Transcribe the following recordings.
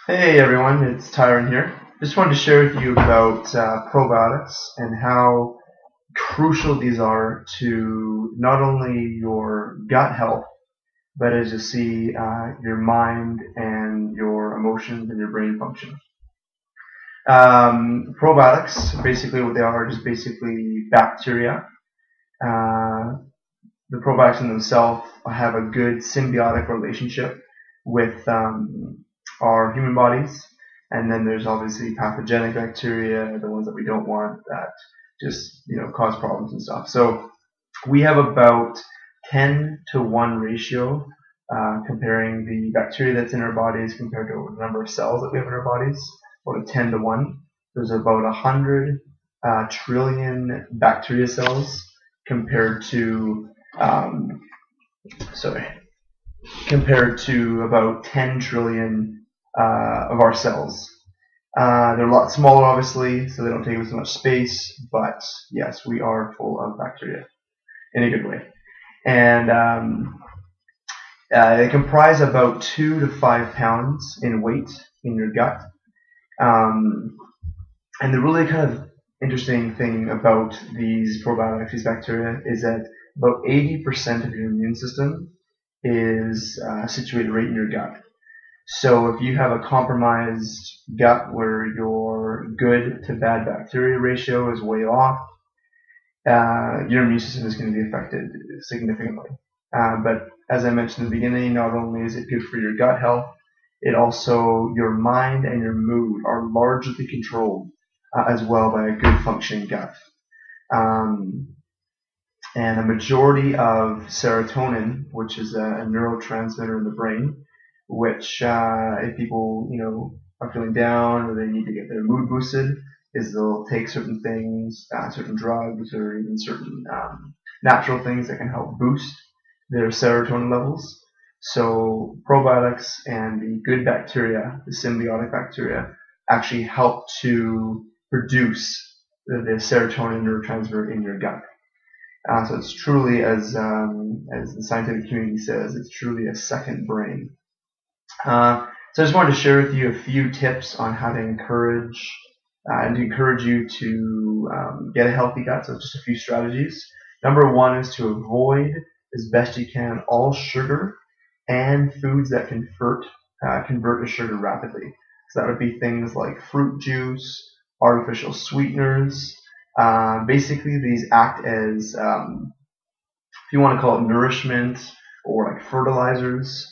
Hey everyone, it's Tyron here. Just wanted to share with you about probiotics and how crucial these are to not only your gut health, but as you see, your mind and your emotions and your brain function. Probiotics, basically what they are is basically bacteria. Uh, the probiotics in themselves have a good symbiotic relationship with our human bodies. And then there's obviously pathogenic bacteria, the ones that we don't want that just cause problems and stuff. So we have about 10 to 1 ratio comparing the bacteria that's in our bodies compared to the number of cells that we have in our bodies, about a 10 to 1. There's about 100 trillion bacteria cells compared to um, sorry, compared to about 10 trillion of our cells. They're a lot smaller, obviously, so they don't take up as much space, but yes, we are full of bacteria in a good way. And they comprise about 2 to 5 pounds in weight in your gut. Um, and the really kind of interesting thing about these probiotics, these bacteria, is that about 80% of your immune system is situated right in your gut. So if you have a compromised gut where your good to bad bacteria ratio is way off, your immune system is going to be affected significantly. But as I mentioned in the beginning, not only is it good for your gut health, it also, your mind and your mood are largely controlled as well by a good functioning gut. Um, and a majority of serotonin, which is a neurotransmitter in the brain, which if people are feeling down or they need to get their mood boosted, is they'll take certain things, certain drugs, or even certain natural things that can help boost their serotonin levels. So probiotics and the good bacteria, the symbiotic bacteria, actually help to produce the serotonin neurotransmitter in your gut. So it's truly, as the scientific community says, it's truly a second brain. So I just wanted to share with you a few tips on how to encourage you to get a healthy gut. So just a few strategies. Number one is to avoid as best you can all sugar and foods that convert to sugar rapidly. So that would be things like fruit juice, artificial sweeteners. Basically, these act as, if you want to call it nourishment or like fertilizers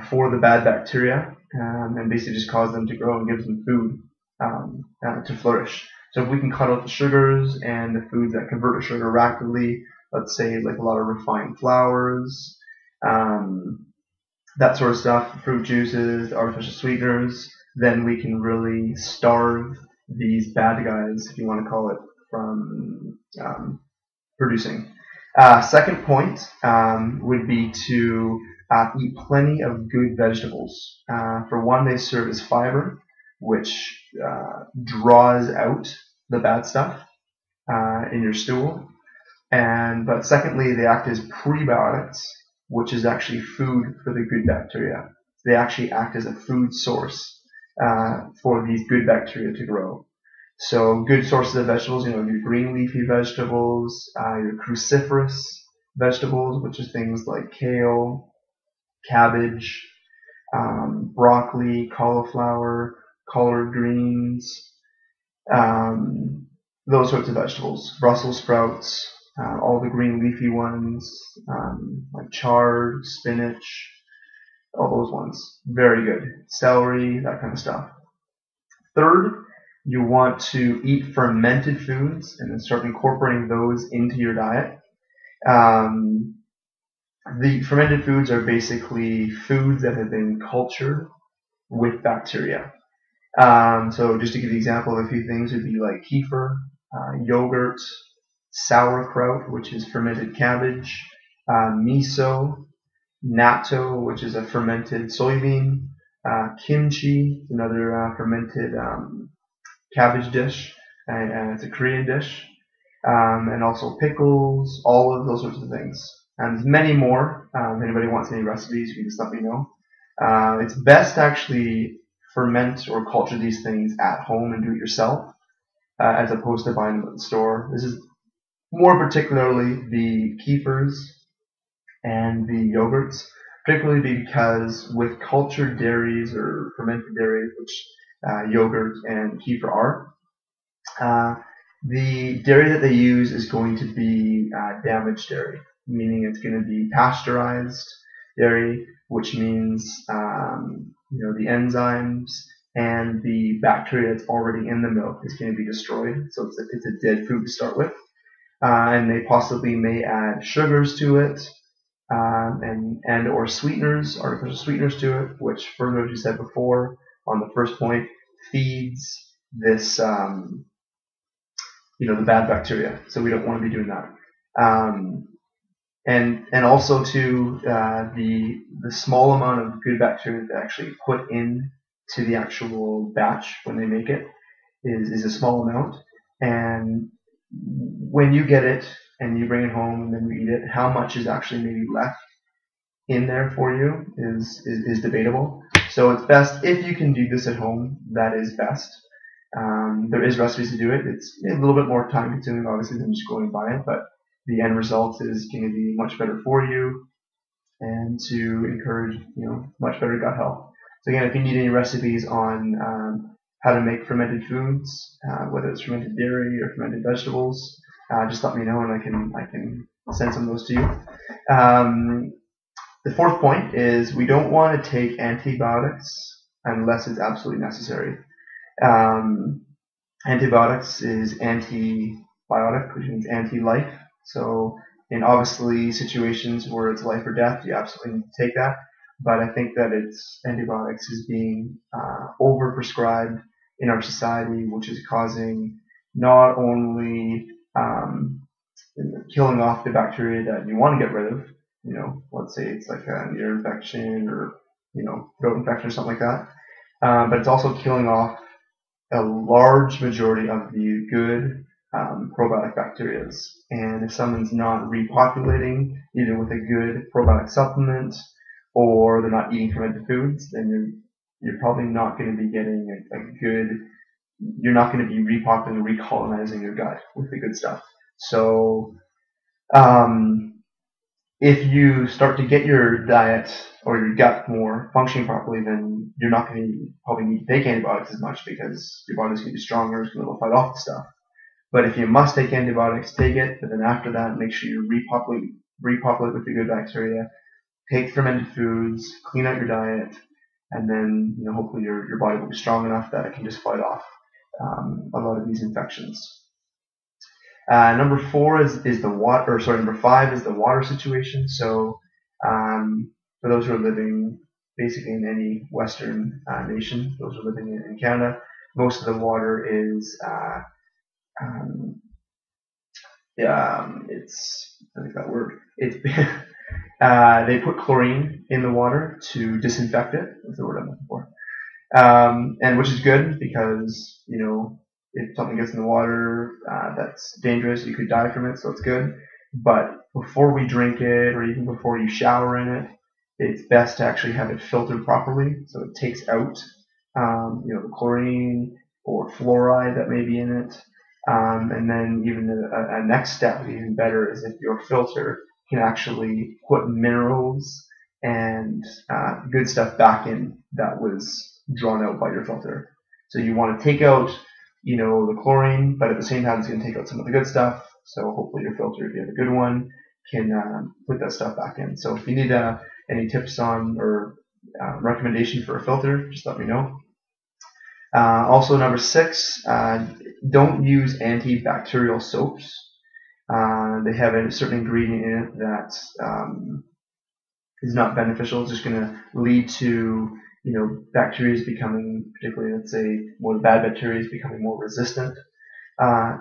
for the bad bacteria, and basically just cause them to grow and give them food to flourish. So if we can cut out the sugars and the foods that convert to sugar rapidly, let's say like a lot of refined flours, that sort of stuff, fruit juices, artificial sweeteners, then we can really starve these bad guys, if you want to call it, from producing. Second point would be to eat plenty of good vegetables. For one, they serve as fiber, which draws out the bad stuff in your stool. But secondly, they act as prebiotics, which is actually food for the good bacteria. They actually act as a food source for these good bacteria to grow. So good sources of vegetables, your green leafy vegetables, your cruciferous vegetables, which is things like kale, cabbage, broccoli, cauliflower, collard greens, those sorts of vegetables, Brussels sprouts, all the green leafy ones, like chard, spinach, all those ones. Very good. Celery, that kind of stuff. Third, you want to eat fermented foods and then start incorporating those into your diet. The fermented foods are basically foods that have been cultured with bacteria. So just to give you an example of a few things would be like kefir, yogurt, sauerkraut, which is fermented cabbage, miso, natto, which is a fermented soybean, kimchi, another fermented cabbage dish, and it's a Korean dish, and also pickles, olives, those sorts of things. And there's many more. If anybody wants any recipes, you can just let me know. It's best actually ferment or culture these things at home and do it yourself, as opposed to buying them at the store. This is more particularly the kefirs and the yogurts, particularly because with cultured dairies or fermented dairies, which yogurt and kefir are, the dairy that they use is going to be damaged dairy, meaning it's going to be pasteurized dairy, which means the enzymes and the bacteria that's already in the milk is going to be destroyed. So it's a dead food to start with. And they possibly may add sugars to it, and or sweeteners, artificial sweeteners to it, which further, as you said before, on the first point, feeds this, the bad bacteria. So we don't want to be doing that. And also too, the small amount of good bacteria that they actually put in to the actual batch when they make it is a small amount. And when you get it and you bring it home and then you eat it, how much is actually maybe left in there for you is debatable. So it's best if you can do this at home. That is best. There is recipes to do it. It's a little bit more time consuming, obviously, than just going and buy it, but the end result is going to be much better for you and to encourage much better gut health. So again, if you need any recipes on how to make fermented foods, whether it's fermented dairy or fermented vegetables, just let me know and I can send some of those to you. The fourth point is we don't want to take antibiotics unless it's absolutely necessary. Antibiotics is antibiotic, which means anti-life. So in obviously situations where it's life or death, you absolutely need to take that. But I think that antibiotics is being overprescribed in our society, which is causing not only killing off the bacteria that you want to get rid of, let's say it's like an ear infection or throat infection or something like that, but it's also killing off a large majority of the good probiotic bacteria. And if someone's not repopulating either with a good probiotic supplement or they're not eating fermented foods, then you're probably not going to be getting you're not going to be repopulating, recolonizing your gut with the good stuff. So if you start to get your diet or your gut more functioning properly, then you're not going to probably need to take antibiotics as much because your body's going to be stronger, it's going to fight off the stuff. But if you must take antibiotics, take it, but then after that, make sure you repopulate with the good bacteria, take fermented foods, clean out your diet, and then hopefully your body will be strong enough that it can just fight off a lot of these infections. Number 5 is the water situation. So for those who are living basically in any Western nation, those who are living in Canada, most of the water is they put chlorine in the water to disinfect it. That's the word I'm looking for. And which is good because if something gets in the water that's dangerous, you could die from it, so it's good. But before we drink it, or even before you shower in it, it's best to actually have it filtered properly, so it takes out the chlorine or fluoride that may be in it. And then even a next step, even better, is if your filter can actually put minerals and good stuff back in that was drawn out by your filter. So you want to take out the chlorine, but at the same time it's going to take out some of the good stuff. So hopefully your filter, if you have a good one, can put that stuff back in. So if you need any tips on or recommendation for a filter, just let me know. Also, number 6, don't use antibacterial soaps. They have a certain ingredient in it that is not beneficial. It's just going to lead to bacteria becoming, particularly let's say more the bad bacteria becoming more resistant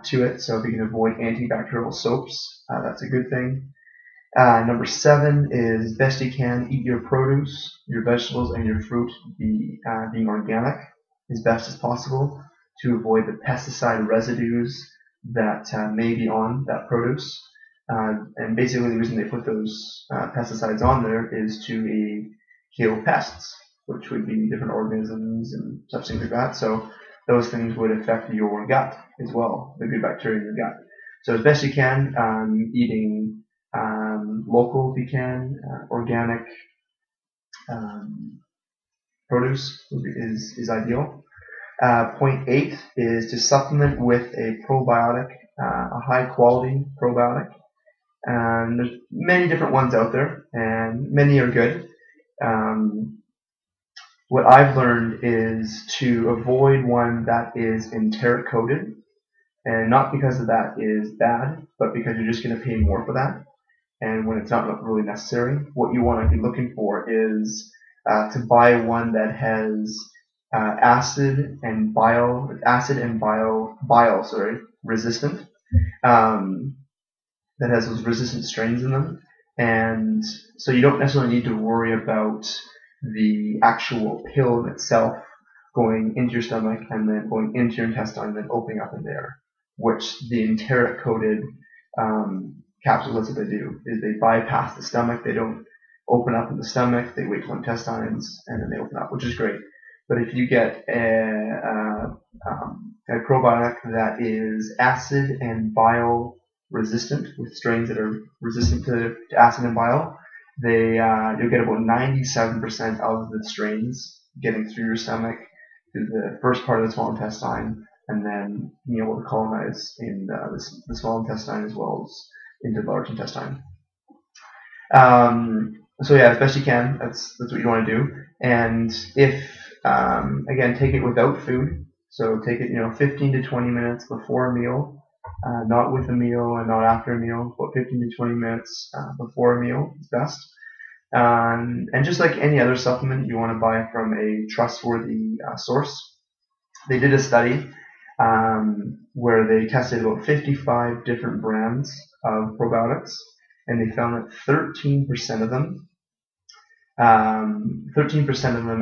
to it. So if you can avoid antibacterial soaps, that's a good thing. Number 7 is best you can eat your produce, your vegetables, and your fruit being organic as best as possible to avoid the pesticide residues that may be on that produce. And basically the reason they put those pesticides on there is to kill pests. which would be different organisms and such things like that. So those things would affect your gut as well, the good bacteria in your gut. So as best you can, eating local if you can, organic produce is ideal. Point 8 is to supplement with a probiotic, a high quality probiotic. And there's many different ones out there, and many are good. What I've learned is to avoid one that is enteric coated, and not because of that is bad, but because you're just going to pay more for that. And when it's not really necessary, what you want to be looking for is to buy one that has acid and bile resistant, that has those resistant strains in them. And so you don't necessarily need to worry about the actual pill itself going into your stomach and then going into your intestine and then opening up in there, which the enteric coated capsules, that's what they do, is they bypass the stomach. They don't open up in the stomach. They wait till intestines and then they open up, which is great. But if you get a probiotic that is acid and bile resistant, with strains that are resistant to acid and bile, you'll get about 97% of the strains getting through your stomach, through the first part of the small intestine, and then being able to colonize in the small intestine as well as into the large intestine. So yeah, as best you can, that's what you want to do. And if again, take it without food. So take it 15 to 20 minutes before a meal, not with a meal and not after a meal, but 15 to 20 minutes before a meal is best. And just like any other supplement you want to buy from a trustworthy source. They did a study where they tested about 55 different brands of probiotics, and they found that 13% of them,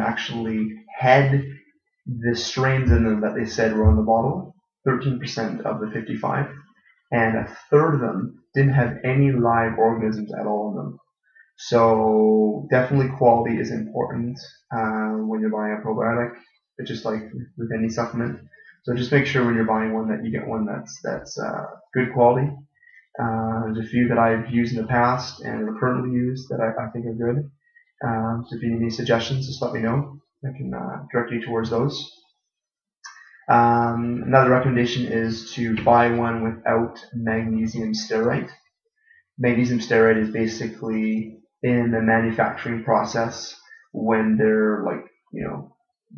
actually had the strains in them that they said were on the bottle. 13% of the 55, and a third of them didn't have any live organisms at all in them. So definitely quality is important when you're buying a probiotic, but just like with any supplement. So just make sure when you're buying one that you get one that's good quality. There's a few that I've used in the past and are currently used that I think are good. So if you need any suggestions, just let me know. I can direct you towards those. Another recommendation is to buy one without magnesium stearate. Magnesium stearate is basically in the manufacturing process when they're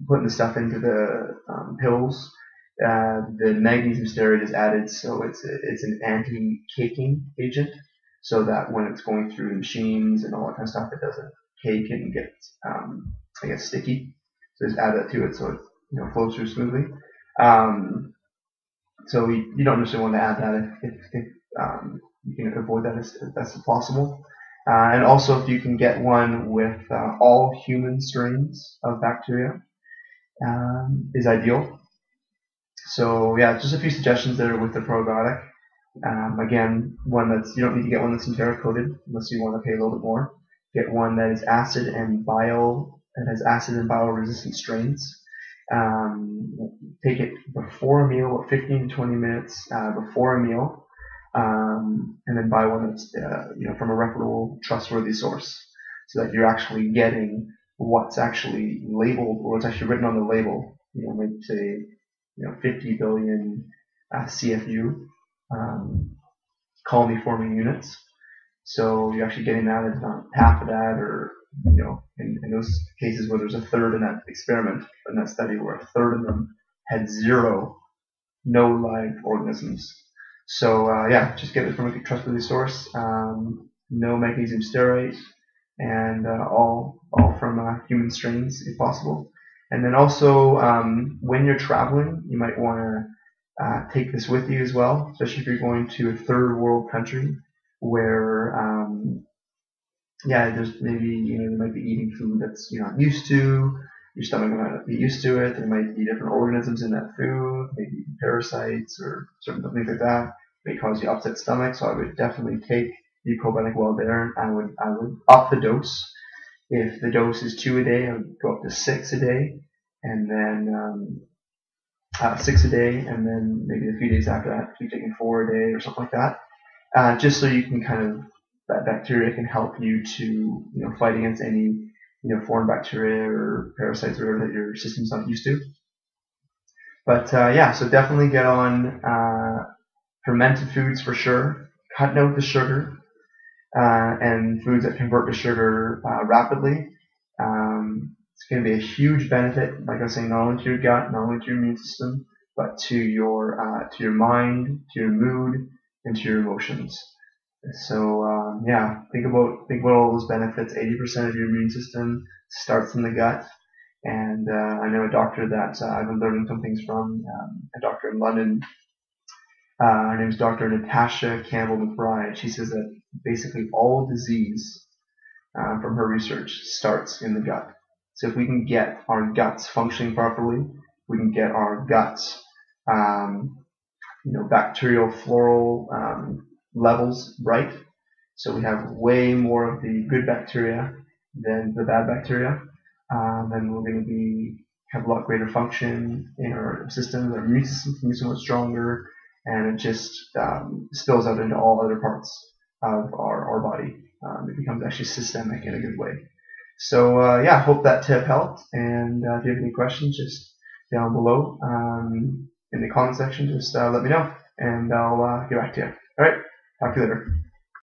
putting the stuff into the pills. The magnesium stearate is added, so it's an anti-caking agent, so that when it's going through the machines and all that kind of stuff, it doesn't cake and get sticky. So just add that to it so it flows through smoothly. So you don't necessarily want to add that if you can avoid that as best as possible. And also, if you can get one with all human strains of bacteria, is ideal. So yeah, just a few suggestions there with the probiotic. Again, you don't need to get one that's enteric coated unless you want to pay a little bit more. Get one that is acid and bile, and has acid and bile resistant strains. Take it before a meal, 15 to 20 minutes before a meal, and then buy one that's from a reputable, trustworthy source, so that you're actually getting what's actually labeled or what's actually written on the label. Maybe say 50 billion CFU, colony forming units. So you're actually getting that. It's not half of that, or in those cases where there's a third in that experiment, in that study, where a third of them had no live organisms. So yeah, just get it from a trustworthy source. No magnesium stearate, and all from human strains if possible. And then also, when you're traveling, you might want to take this with you as well, especially if you're going to a third world country where there's maybe you might be eating food that's you're not used to. Your stomach might not be used to it. There might be different organisms in that food, maybe parasites or certain things like that. It may cause you upset stomach. So I would definitely take the probiotic while there. I would up the dose. If the dose is 2 a day, I would go up to 6 a day, and then 6 a day, and then maybe a few days after that, keep taking 4 a day or something like that. Just so you can that bacteria can help you to fight against any foreign bacteria or parasites or whatever that your system's not used to. But yeah, so definitely get on fermented foods for sure. Cut out the sugar and foods that convert to sugar rapidly. It's going to be a huge benefit, like I was saying, not only to your gut, not only to your immune system, but to your mind, to your mood, and to your emotions. So yeah, think about all those benefits. 80% of your immune system starts in the gut, and I know a doctor that I've been learning some things from, a doctor in London. Her name is Dr. Natasha Campbell McBride. She says that basically all disease, from her research, starts in the gut. So if we can get our guts functioning properly, we can get our guts, bacterial floral levels right. So we have way more of the good bacteria than the bad bacteria. And we're going to have a lot greater function in our system. Our immune system can be so much stronger, and it just spills out into all other parts of our body. It becomes actually systemic in a good way. So yeah, I hope that tip helped. And if you have any questions, just down below in the comment section, just let me know, and I'll get back to you. All right, talk to you later.